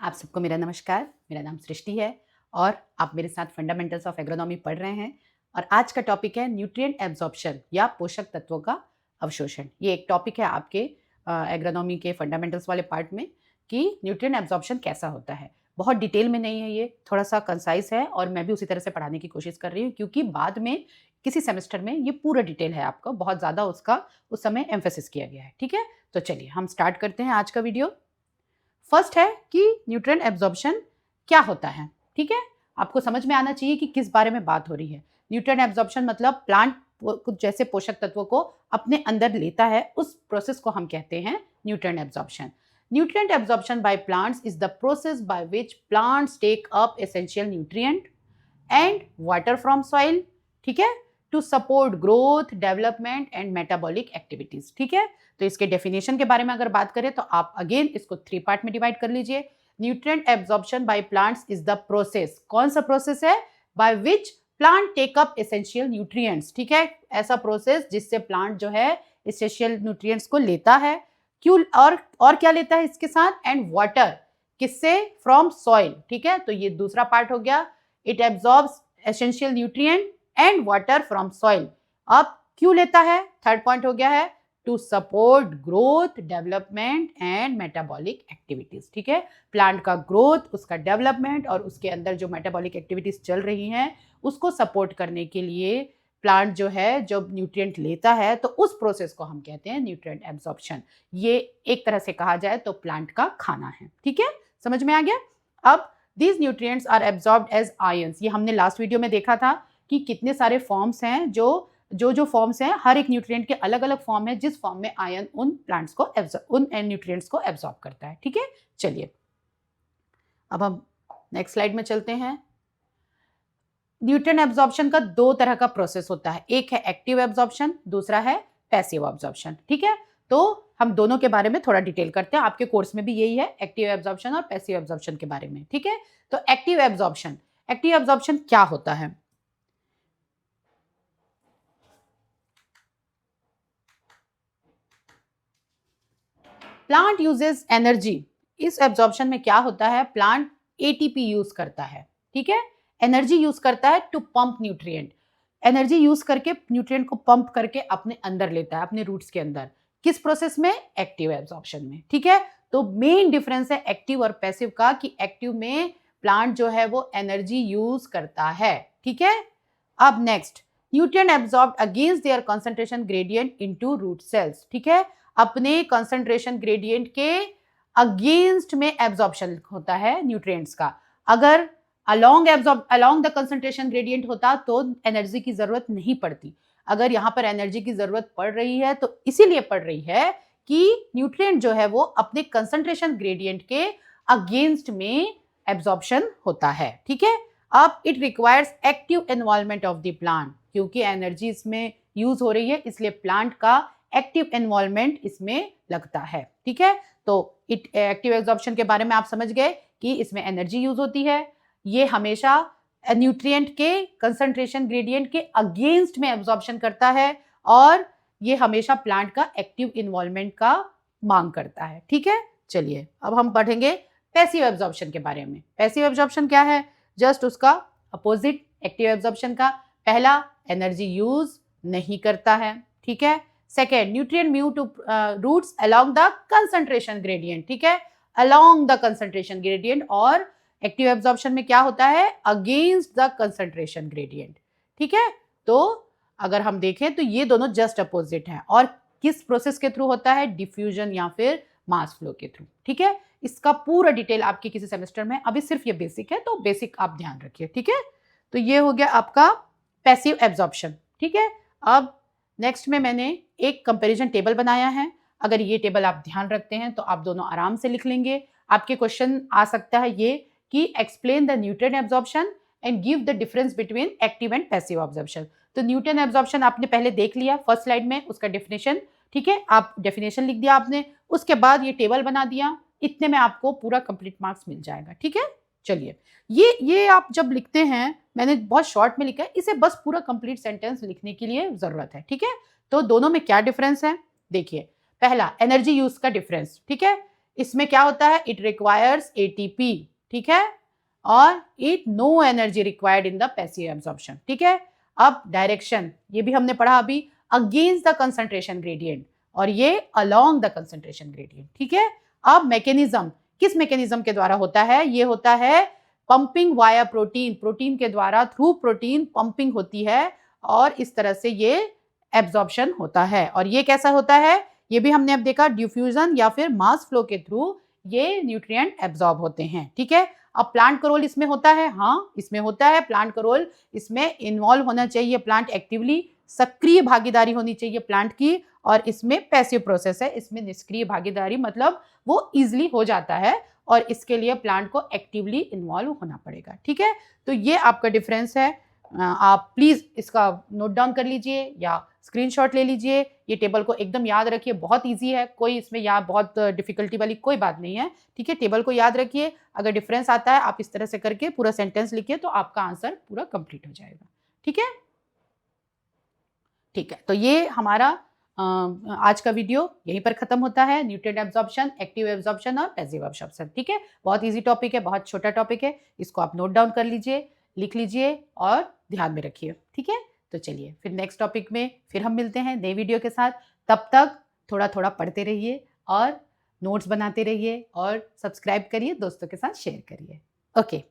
आप सबको मेरा नमस्कार। मेरा नाम सृष्टि है और आप मेरे साथ फंडामेंटल्स ऑफ एग्रोनॉमी पढ़ रहे हैं। और आज का टॉपिक है न्यूट्रिएंट एब्जॉर्प्शन या पोषक तत्वों का अवशोषण। ये एक टॉपिक है आपके एग्रोनॉमी के फंडामेंटल्स वाले पार्ट में कि न्यूट्रिएंट एब्जॉर्प्शन कैसा होता है। बहुत डिटेल में नहीं है, ये थोड़ा सा कंसाइज है और मैं भी उसी तरह से पढ़ाने की कोशिश कर रही हूँ क्योंकि बाद में किसी सेमेस्टर में ये पूरा डिटेल है, आपको बहुत ज़्यादा उसका उस समय एम्फेसिस किया गया है। ठीक है, तो चलिए हम स्टार्ट करते हैं आज का वीडियो। फर्स्ट है कि न्यूट्रिएंट एब्जॉर्प्शन क्या होता है। ठीक है, आपको समझ में आना चाहिए कि किस बारे में बात हो रही है। न्यूट्रिएंट एब्जॉर्प्शन मतलब प्लांट कुछ जैसे पोषक तत्वों को अपने अंदर लेता है, उस प्रोसेस को हम कहते हैं nutrient absorption. Nutrient absorption by plants is the process by which plants take up essential nutrient and water from soil, ठीक है, to support growth, development and metabolic activities. ठीक है, तो इसके डेफिनेशन के बारे में अगर बात करें तो आप अगेन इसको 3 पार्ट में डिवाइड कर लीजिए। Nutrient absorption by plants is the process, कौन सा प्रोसेस है? By which plant take up essential nutrients. ठीक है, ऐसा प्रोसेस जिससे प्लांट जो है एसेंशियल न्यूट्रिएंट्स को लेता है। क्यों और क्या लेता है इसके साथ? एंड वाटर, किससे? From soil. ठीक है, तो ये दूसरा पार्ट हो गया। It absorbs essential nutrient and water from soil. अब क्यों लेता है? थर्ड पॉइंट हो गया है to support growth, development and metabolic activities. ठीक है, प्लांट का ग्रोथ, उसका डेवलपमेंट और उसके अंदर जो मेटाबॉलिक एक्टिविटीज चल रही हैं उसको सपोर्ट करने के लिए प्लांट जो है जब न्यूट्रिएंट लेता है तो उस प्रोसेस को हम कहते हैं न्यूट्रिएंट एब्जॉर्प्शन। ये एक तरह से कहा जाए तो प्लांट का खाना है। ठीक है, समझ में आ गया? अब these nutrients are absorbed as ions। ये हमने लास्ट वीडियो में देखा था कि कितने सारे फॉर्म्स हैं, जो फॉर्म्स हैं, हर एक न्यूट्रिएंट के अलग अलग फॉर्म है जिस फॉर्म में आयन उन प्लांट्स को उन न्यूट्रिएंट्स को एब्जॉर्ब करता है। ठीक है, चलिए अब हम नेक्स्ट स्लाइड में चलते हैं। न्यूट्रिएंट एब्जॉर्प्शन का 2 तरह का प्रोसेस होता है, एक है एक्टिव एब्जॉर्प्शन, दूसरा है पैसिव एब्जॉर्प्शन। ठीक है, तो हम दोनों के बारे में थोड़ा डिटेल करते हैं। आपके कोर्स में भी यही है, एक्टिव एब्जॉर्प्शन और पैसिव एब्जॉर्प्शन के बारे में। ठीक है, तो एक्टिव एब्जॉर्प्शन क्या होता है? Plant uses energy. इस एब्जॉर्प्शन में क्या होता है? प्लांट एटीपी यूज करता है। ठीक है, एनर्जी यूज करता है to pump nutrient. Energy use करके न्यूट्रिएंट को पंप करके अपने अंदर लेता है, अपने रूट्स के अंदर। किस प्रोसेस में? एक्टिव एब्जॉर्प्शन में। ठीक है, तो मेन डिफरेंस है एक्टिव और पैसिव का कि एक्टिव में प्लांट जो है वो एनर्जी यूज करता है। ठीक है, अब next, nutrient absorbed against their concentration gradient into root cells. ठीक है, अपने कंसंट्रेशन ग्रेडियंट के अगेंस्ट में एब्जॉर्प्शन होता है न्यूट्रिएंट्स का। अगर अलोंग द कंसंट्रेशन ग्रेडियंट होता तो एनर्जी की जरूरत नहीं पड़ती। अगर यहाँ पर एनर्जी की जरूरत पड़ रही है तो इसीलिए पड़ रही है कि न्यूट्रिएंट जो है वो अपने कंसंट्रेशन ग्रेडियंट के अगेंस्ट में एब्जॉर्प्शन होता है। ठीक है, अब it requires active involvement of the plant, क्योंकि एनर्जी इसमें यूज हो रही है इसलिए प्लांट का एक्टिव इन्वॉल्वमेंट इसमें लगता है। ठीक है, तो एक्टिव एब्जॉर्प्शन के बारे में आप समझ गए कि इसमें एनर्जी यूज होती है, ये हमेशा न्यूट्रिएंट के कंसंट्रेशन ग्रेडियंट के अगेंस्ट में एब्जॉर्प्शन करता है और ये हमेशा प्लांट का एक्टिव इन्वॉल्वमेंट का मांग करता है। ठीक है, चलिए अब हम पढ़ेंगे पैसिव एब्जॉर्प्शन के बारे में। पैसिव एब्जॉर्प्शन क्या है? जस्ट उसका अपोजिट एक्टिव एब्जॉर्प्शन का। पहला, एनर्जी यूज नहीं करता है। ठीक है, second, nutrient move to roots along the concentration gradient. ठीक है, अलोंग द कंसंट्रेशन ग्रेडियंट। और एक्टिव एब्जॉर्प्शन में क्या होता है? Against the concentration gradient. ठीक है, तो अगर हम देखें तो ये दोनों जस्ट अपोजिट हैं। और किस प्रोसेस के थ्रू होता है? डिफ्यूजन या फिर मास फ्लो के थ्रू। ठीक है, इसका पूरा डिटेल आपके किसी सेमेस्टर में, अभी सिर्फ ये बेसिक है तो बेसिक आप ध्यान रखिए। ठीक है, तो ये हो गया आपका पैसिव एब्जॉर्प्शन। ठीक है, अब नेक्स्ट में मैंने एक कंपैरिजन टेबल बनाया है। अगर ये टेबल आप ध्यान रखते हैं तो आप दोनों आराम से लिख लेंगे। आपके क्वेश्चन आ सकता है ये कि explain the nutrient absorption and give the difference between active and passive absorption. तो न्यूट्रिएंट एब्जॉर्प्शन आपने पहले देख लिया फर्स्ट स्लाइड में, उसका डेफिनेशन। ठीक है, आप डेफिनेशन लिख दिया आपने, उसके बाद ये टेबल बना दिया, इतने में आपको पूरा कंप्लीट मार्क्स मिल जाएगा। ठीक है, चलिए ये आप जब लिखते हैं, मैंने बहुत शॉर्ट में लिखा है, इसे बस पूरा कंप्लीट सेंटेंस लिखने के लिए जरूरत है। ठीक है, तो दोनों में क्या डिफरेंस है देखिए। पहला, एनर्जी यूज का डिफरेंस। ठीक है, इसमें क्या होता है, इट रिक्वायर्स एटीपी, ठीक है, और it no energy required in the passive absorption, ठीक है। अब डायरेक्शन, ये भी हमने पढ़ा अभी, अगेंस्ट द कंसंट्रेशन ग्रेडियंट और ये अलोंग द कंसंट्रेशन ग्रेडियंट, ठीक है। अब मैकेनिज्म, किस मैकेनिज्म के द्वारा होता है, ये होता है पंपिंग वाया प्रोटीन, प्रोटीन के द्वारा, थ्रू प्रोटीन पंपिंग होती है और इस तरह से ये एब्जॉर्प्शन होता है। और ये कैसा होता है, ये भी हमने अब देखा, डिफ्यूजन या फिर मास फ्लो के थ्रू ये न्यूट्रिएंट एब्जॉर्ब होते हैं, ठीक है। अब प्लांट का रोल इसमें होता है, हाँ इसमें होता है, प्लांट का रोल इसमें इन्वॉल्व होना चाहिए, प्लांट एक्टिवली, सक्रिय भागीदारी होनी चाहिए प्लांट की, और इसमें पैसिव प्रोसेस है, इसमें निष्क्रिय भागीदारी, मतलब वो इजिली हो जाता है और इसके लिए प्लांट को एक्टिवली इन्वॉल्व होना पड़ेगा, ठीक है। तो ये आपका डिफरेंस है। आप प्लीज इसका नोट डाउन कर लीजिए या स्क्रीनशॉट ले लीजिए, ये टेबल को एकदम याद रखिए, बहुत इजी है, कोई इसमें यहाँ बहुत डिफिकल्टी वाली कोई बात नहीं है, ठीक है। टेबल को याद रखिए, अगर डिफरेंस आता है आप इस तरह से करके पूरा सेंटेंस लिखिए तो आपका आंसर पूरा कंप्लीट हो जाएगा, ठीक है। ठीक है, तो ये हमारा आज का वीडियो यहीं पर खत्म होता है, न्यूट्रिएंट एब्जॉर्प्शन, एक्टिव एब्जॉर्प्शन और पैसिव एब्जॉर्प्शन, ठीक है। बहुत इजी टॉपिक है, बहुत छोटा टॉपिक है, इसको आप नोट डाउन कर लीजिए, लिख लीजिए और ध्यान में रखिए, ठीक है। तो चलिए फिर नेक्स्ट टॉपिक में फिर हम मिलते हैं नए वीडियो के साथ, तब तक थोड़ा थोड़ा पढ़ते रहिए और नोट्स बनाते रहिए और सब्सक्राइब करिए, दोस्तों के साथ शेयर करिए। ओके।